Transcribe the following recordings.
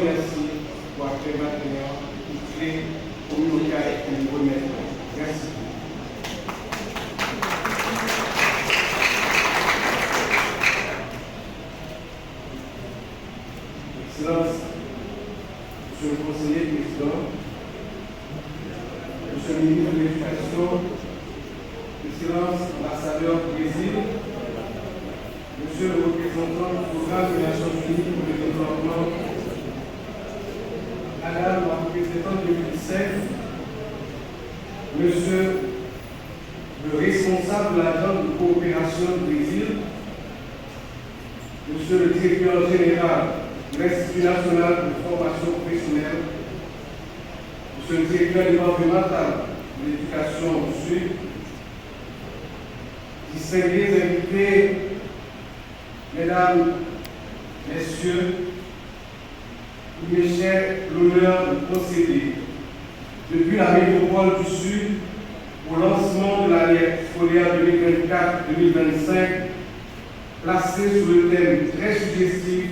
remercie pour après maintenant pour créer communautaire et nous remettre. Merci. Excellence, Monsieur le conseiller président, Monsieur le ministre de l'Éducation, Excellence, ambassadeur du Brésil, Monsieur le représentant du programme des Nations Unies pour le développement, Madame la représentante de l'UNICEF, Monsieur le responsable de l'agence de coopération du Brésil, Monsieur le directeur général de l'Institut national de formation professionnelle, Monsieur le directeur départemental de l'éducation du Sud, distingués invités, Mesdames, Messieurs, il m'est cher l'honneur de procéder depuis la métropole du Sud au lancement de l'année scolaire 2024-2025, placé sous le thème très suggestif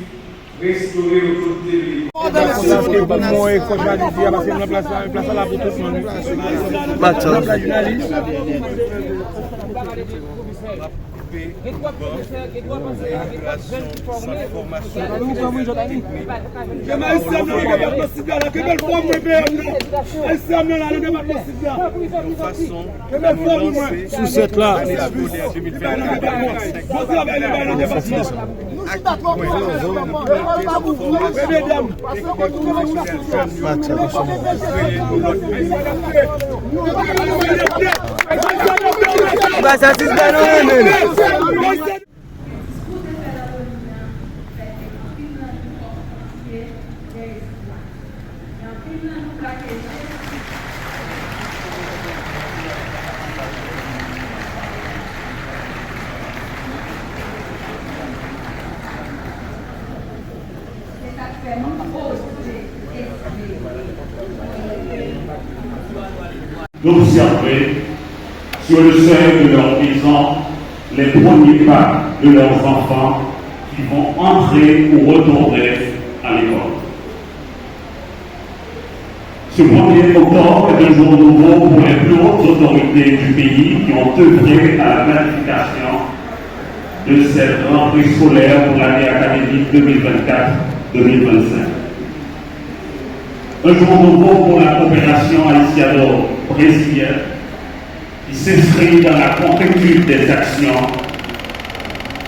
restaurer l'autorité de l'État. Sous cette là. D'observer sur le seuil de leur maison les premiers pas de leurs enfants qui vont entrer ou retourner à l'école. Ce 1er octobre est un jour nouveau pour les plus hautes autorités du pays qui ont œuvré à la planification de cette rentrée scolaire pour l'année académique 2024-2025. Un jour nouveau pour la coopération haïtiano-brésilienne qui s'inscrit dans la concrétude des actions.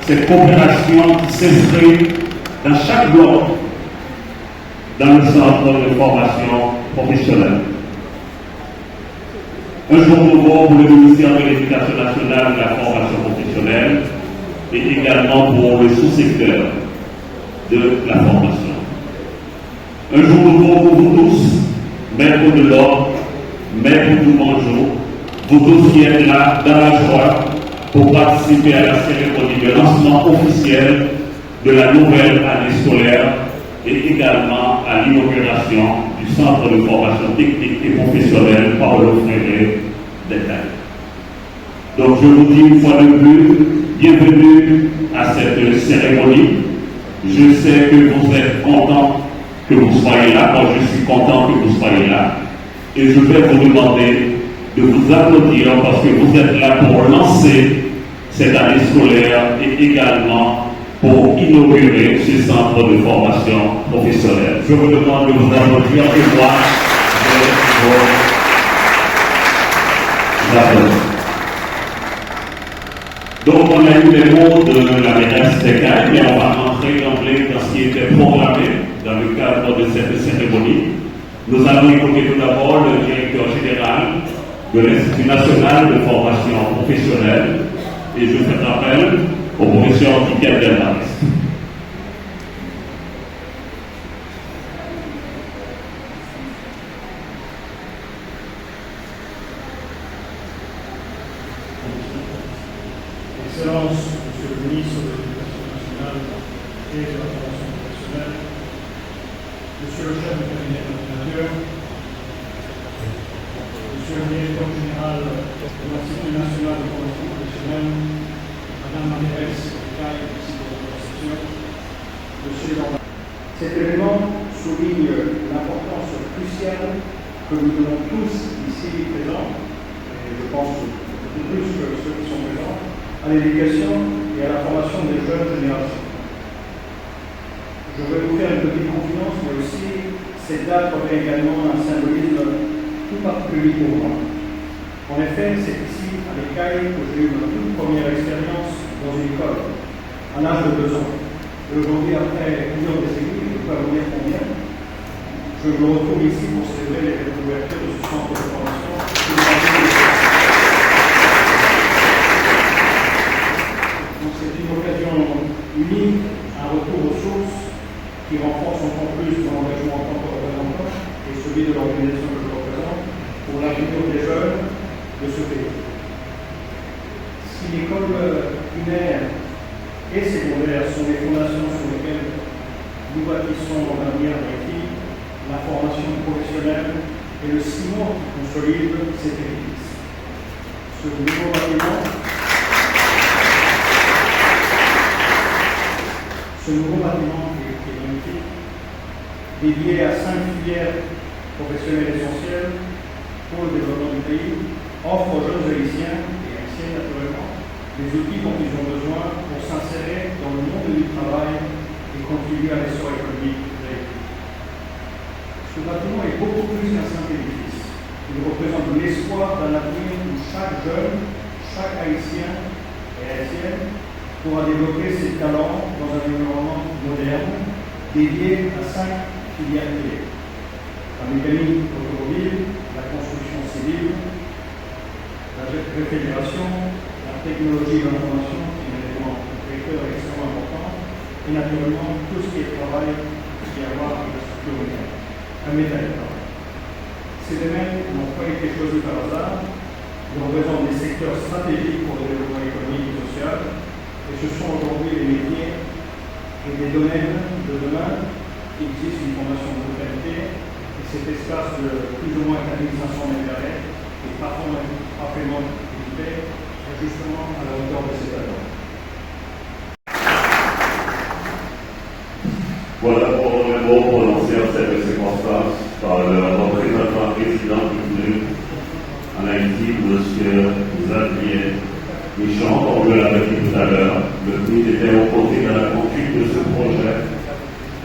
Cette coopération qui s'inscrit dans chaque bloc dans le centre de formation professionnelle. Un jour nouveau pour le ministère de l'Éducation nationale et de la formation professionnelle et également pour le sous-secteur de la formation. Un jour nouveau pour vous tous, maîtres de l'ordre, maîtres du bonjour, vous tous qui êtes là dans la joie pour participer à la cérémonie de lancement officiel de la nouvelle année scolaire et également à l'inauguration du centre de formation technique et professionnelle Paolo Freire d'État. Donc je vous dis une fois de plus, bienvenue à cette cérémonie. Je sais que vous êtes contents que vous soyez là, moi je suis content que vous soyez là, et je vais vous demander de vous applaudir parce que vous êtes là pour lancer cette année scolaire et également pour inaugurer ce centre de formation professionnelle. Je vous demande de vous applaudir et moi, je vous applaudis. Donc on a eu les mots de la maîtresse Descailles, mais on va entrer d'emblée dans ce qui était programmé dans le cadre de cette cérémonie. Nous allons écouter tout d'abord le directeur général de l'Institut national de formation professionnelle et je fais appel au professeur Michael Delmaris. Excellence, Monsieur le ministre de l'Éducation nationale et de la formation professionnelle, Monsieur le chef de cabinet de l'ordinateur, Monsieur le directeur général de l'Institut national de formation professionnelle, Madame Marie-Thérèse Descailles, présidente de la Constitution, Monsieur Lambert. Cet événement souligne l'importance cruciale que nous donnons tous ici présents, et je pense beaucoup plus que ceux qui sont présents, à l'éducation et à la formation des jeunes générations. Je vais vous faire une petite confidence, mais aussi cette date aurait également un symbolisme tout particulier pour moi. En effet, c'est ici, à l'Écaille, que j'ai eu ma toute première expérience dans une école, à l'âge de 2 ans. Et aujourd'hui, après plusieurs décennies, je ne peux pas vous dire combien, je me retrouve ici pour célébrer l'ouverture de ce centre de formation. Donc c'est une occasion unique, un retour aux sources qui renforce encore plus mon engagement en tant que représentant et celui de l'organisation que je représente pour l'avenir des jeunes de ce pays. Si l'école primaire et secondaire sont les fondations sur lesquelles nous bâtissons dans l'avenir des filles, la formation professionnelle est le ciment qui consolide cet édifice. Ce nouveau bâtiment qui est magnifique, dédié à 5 filières professionnelles essentielles pour le développement du pays, offre aux jeunes haïtiens et haïtiennes naturellement les outils dont ils ont besoin pour s'insérer dans le monde du travail et contribuer à l'essor économique de l'Haïti. Ce bâtiment est beaucoup plus qu'un simple édifice. Il représente l'espoir d'un avenir où chaque jeune, chaque haïtien et haïtienne pourra développer ses talents dans un environnement moderne dédié à 5 filières clés. La mécanique automobile, la construction civile, la réfrigération, la technologie de l'information, qui est un élément vecteur extrêmement important, et naturellement tout ce qui est travail qui a à voir avec la structure humaine, un métal de travail. Ces domaines n'ont pas été choisis par hasard, ils représentent des secteurs stratégiques pour le développement économique et social, et ce sont aujourd'hui les métiers et des domaines de demain qui existe une formation de qualité, et cet espace de plus ou moins 4500 m² est parfaitement équipé, justement à la hauteur de ces talents. Voilà pour le mot prononcé en cette circonstance par le représentant président du PNUD en Haïti, M. Xavier Michon. Comme je l'avais dit tout à l'heure, le PNUD était aux côtés de la conduite de ce projet.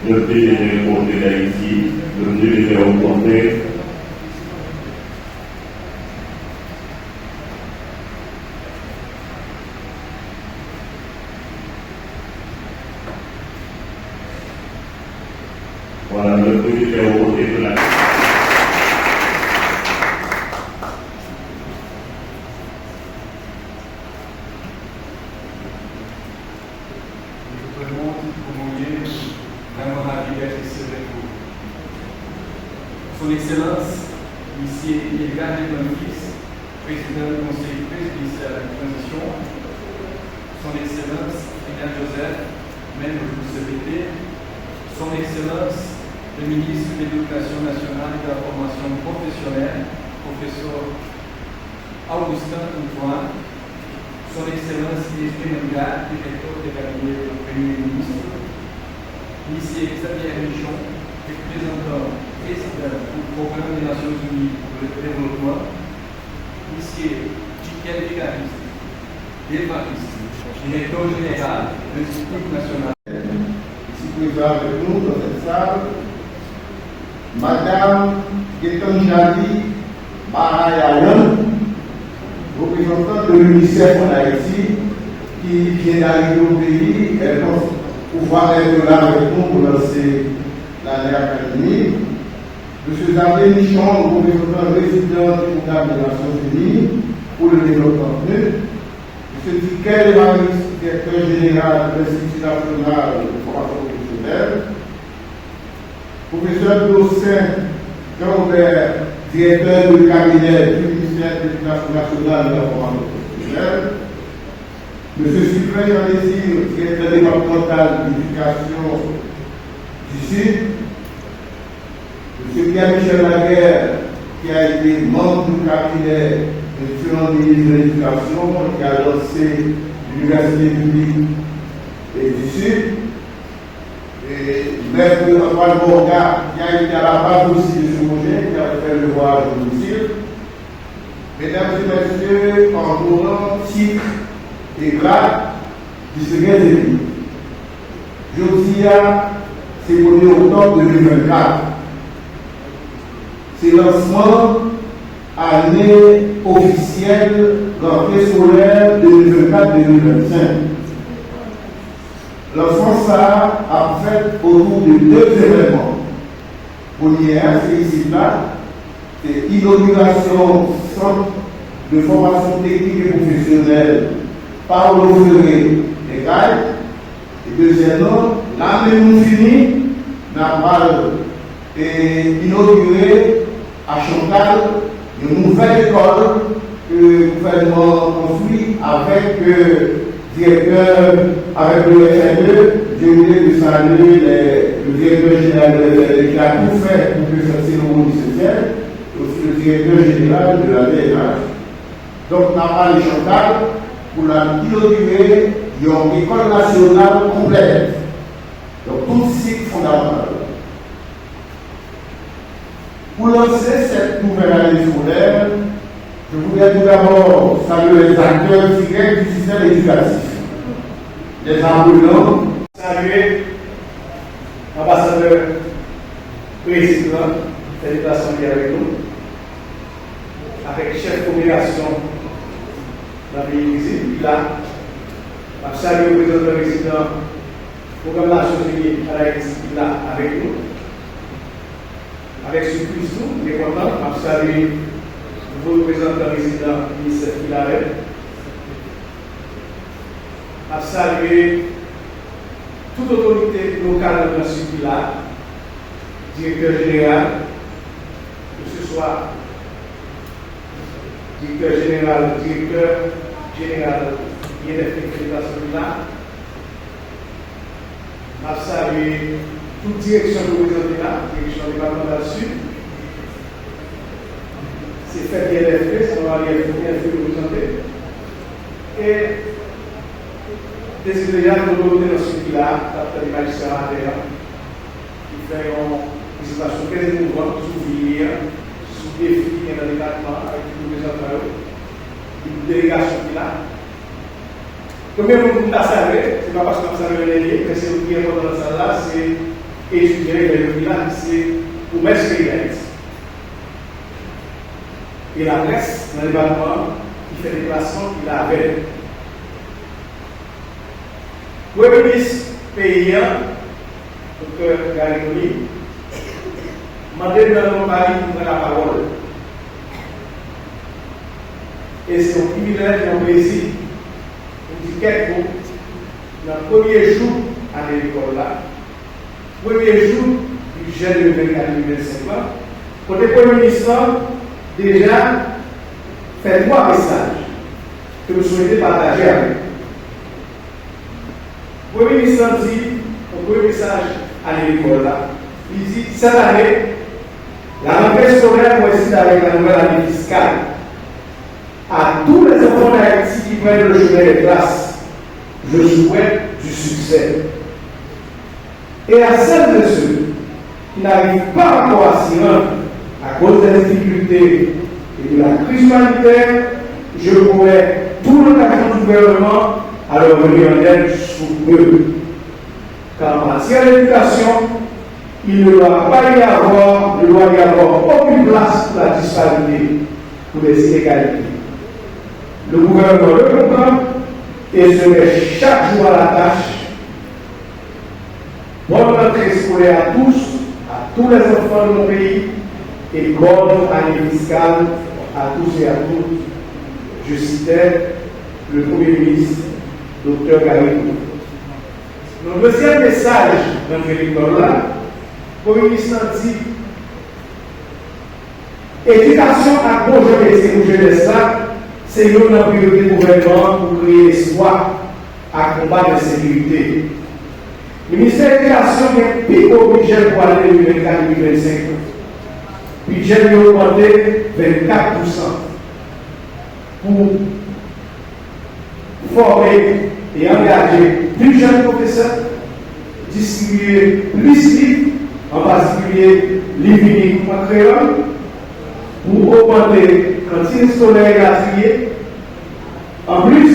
Le PNUD était aux côtés d'Haïti, le PNUD était aux côtés voilà, le PNUD était aux côtés de la Son Excellence, ici Edgar Fils, président du Conseil présidentiel de transition, Son Excellence Fidel Joseph, même le CPT, Son Excellence le ministre de l'Éducation nationale et de la formation professionnelle, professeur Augustin Antoine, Son Excellence Esprit Mengal, directeur de cabinet du Premier ministre, ici Xavier Michon, représentant président du Programme des Nations Unies pour le développement, ici Chiquel Vigariste, Évariste, directeur général de l'Institut national. Ici présent avec nous dans cette salle, Madame Getanjali Marayayan, représentante de l'UNICEF en Haïti, qui vient d'arriver au pays, elle pense pouvoir être là avec nous pour lancer l'année académique. M. Xavier Michon, représentant résident du programme des Nations Unies pour le développement PNUD. M. Tikel Evariste, directeur général de l'Institut national de formation professionnelle. Professeur Dossin Jean-Robert, directeur du cabinet du ministère de l'Éducation nationale et de la formation professionnelle. M. Cyprien Jean-Désir, directeur départemental d'éducation du Sud. M. Pierre-Michel Laguerre, qui a été membre du cabinet du ministre de l'Éducation, qui a lancé l'Université publique du Sud. Et Maître Antoine Borga, qui a été à la base aussi de ce projet, qui a fait le voyage au domicile. Mesdames et messieurs, en courant titre et grade du secret des pays. Josia, c'est le 1er octobre 2024. C'est lancement année officielle rentrée scolaire 2024-2025. Lancement ça a fait autour de 2 événements. Premier, c'est ici là, c'est inauguration centre de formation technique et professionnelle par le Ferré des Cailles. Et deuxièmement, l'année nous finie, n'a pas inauguré à Chantal une nouvelle école que le gouvernement construit avec directeur, avec le FNE. Je voulais que saluer le directeur général de l'FNE qui a tout fait pour que ça soit au 17e, aussi le directeur général de la DRH. Donc, on a parlé Chantal pour la inaugurer une école nationale complète. Donc, tout cycle fondamental. Pour lancer cette nouvelle année scolaire, je voudrais tout d'abord saluer les acteurs directs du système éducatif. Les apprenants, Saluer l'ambassadeur président de l'éducation qui est avec nous, avec chef de coopération dans le pays ici, là. Saluer le président du président du programme de Nations Unies à Haïti, là, avec nous. Avec surprise, nous sommes contents. Saluer le représentant président du ministère Filaret. Saluer toute autorité locale dans ce pays-là, directeur général, que ce soit directeur général INF de ce là. Saluer toute direction représentée là, direction départementale sud. C'est fait INF, ça va aller représenter. Et des idéales de l'autorité dans ce pays-là, des magistrats qui fait une présentation très émouvante, souvenir, sous défi dans le département avec tous les employés, une délégation qui est là. Combien de monde a salué, ce n'est pas parce qu'on a salué les mais c'est le qui est dans la salle là, c'est étudier le village, c'est pour mettre ce qu'il y a. Et la presse dans le département qui fait des placements qu'il avait. Le ministre paysan, Dr. Garigoni, m'a demandé dans mon pays pour la parole. Et c'est un privilège et un plaisir pour dire quelques mots dans le premier jour à l'école là, premier jour du jeune de 24-25 ans, pour le Premier ministre déjà fait 3 messages que vous souhaitez partager avec nous. Le Premier ministre dit, au premier message à l'école là, il dit cette année, la rentrée scolaire coïncide avec la nouvelle année fiscale. À tous les enfants d'Haïti qui prennent le chemin des classes, je souhaite du succès. Et à celles de ceux qui n'arrivent pas encore à s'y rendre à cause des difficultés et de la crise humanitaire, je promets tout l'engagement du gouvernement à leur venir en aide sous peu. Car en matière d'éducation, il ne doit pas y avoir, aucune place pour la disparité, pour les inégalités. Le gouvernement le comprend et se met chaque jour à la tâche. Bonne rentrée scolaire à tous les enfants de mon pays et bonne année fiscale à tous et à toutes. Je citais le Premier ministre, Dr. Garigoni. Le deuxième message dans l'école là, le Premier ministre dit éducation à bon jeunesse et jeunesse là, c'est une priorité du gouvernement pour créer l'espoir à combattre l'insécurité. Le ministère de l'Éducation est plus obligé pour aller 2024-2025. Budget est augmenté 24% pour former et engager plus jeunes professeurs, distribuer l'ISLIF, en particulier l'IVINI en créole, pour augmenter la quantité scolaire gratuite. En plus,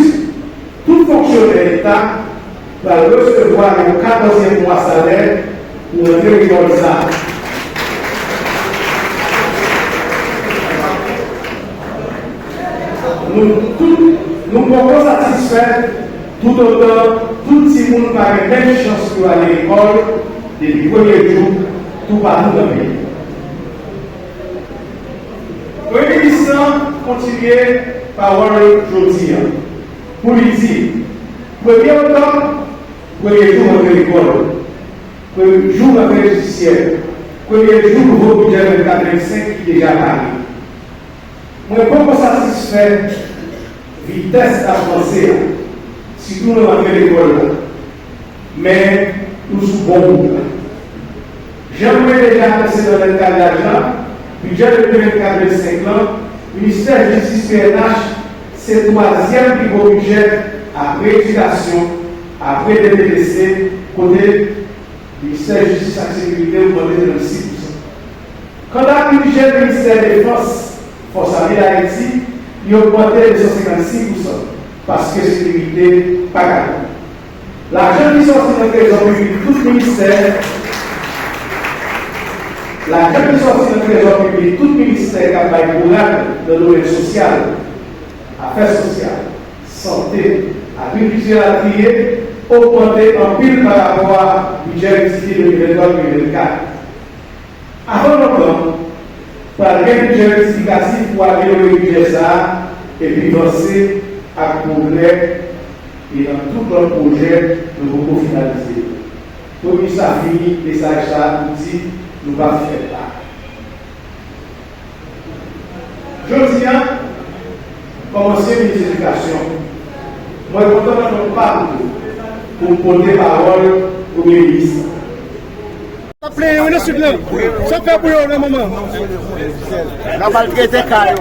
tout fonctionnaire d'État va recevoir un 14e mois salaire pour un territoire de ça. Nous pouvons satisfaire tout autant, tout le monde par une belle chance pour aller à l'école depuis le premier jour, tout partout dans le pays. Le Premier ministre continue parole aujourd'hui pour lui dire, premier temps, premier jour de l'école, premier jour de la judiciaire, premier jour de vos budget 2045 qui est déjà parlé. Moi, je ne suis pas satisfait de la vitesse avancée, si nous avons fait l'école, mais nous sommes bons. J'aimerais déjà passer dans le cadre d'argent, budget de 2045 ans, le ministère de la Justice PNH, c'est le troisième plus gros budget après l'éducation, après le DPC, côté ministère de la Justice et de la Sécurité, augmenté de 6%. Quant à le budget du ministère de la Défense, Force armée d'Haïti, il a augmenté de 156% parce que la sécurité n'est pas grave. L'argent qui sort dans le trésor public, tout le ministère, l'argent qui sort dans le trésor public, tout le ministère qui a fait un programme dans le domaine social, affaires sociales, santé, agriculture à trier, augmenté en pile par rapport au budget rectifié de 2023-2024. Avant longtemps, par le budget rectificatif pour améliorer le budget ça et puis lancer à progrès et dans tout le projet de beaucoup finaliser. Pour que ça finit, et ça nous dit, nous ne pas faire là. Je tiens, commencer mes éducations. Moi, je suis content de nous parler pour porter parole au ministre. Ça fait pour le moment. On va le traiter carré.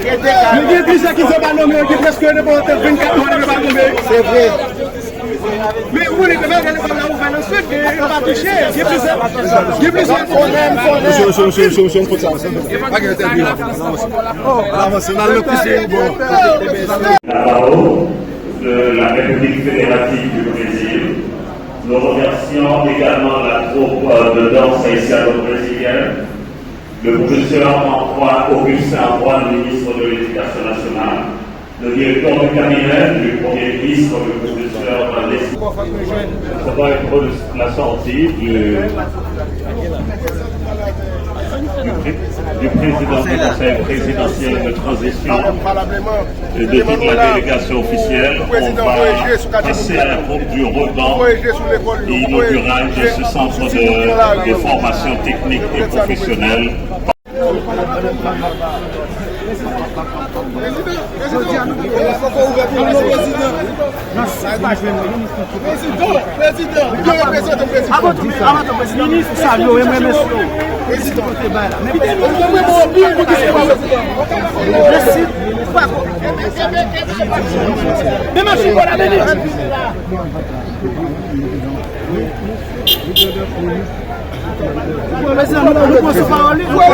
Il y a des gens qui sont pas nommés, qui presque ne vont pas 24 mois de pas nommés. C'est vrai. Mais vous les devez aller par là où va ensuite, il va pas toucher. Il y a plusieurs La parole de la République fédérative du Brésil. Nous remercions également la troupe de danse haïtiano-brésilienne, le professeur Augustin Antoine, ministre de l'Éducation nationale, le directeur du cabinet du Premier ministre, le professeur Leslie. Ça doit être la sortie du président du Conseil présidentiel de transition et de toute la délégation officielle. On va passer à la groupe du Rodan et inaugural de ce centre de formation technique et professionnelle.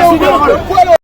Président,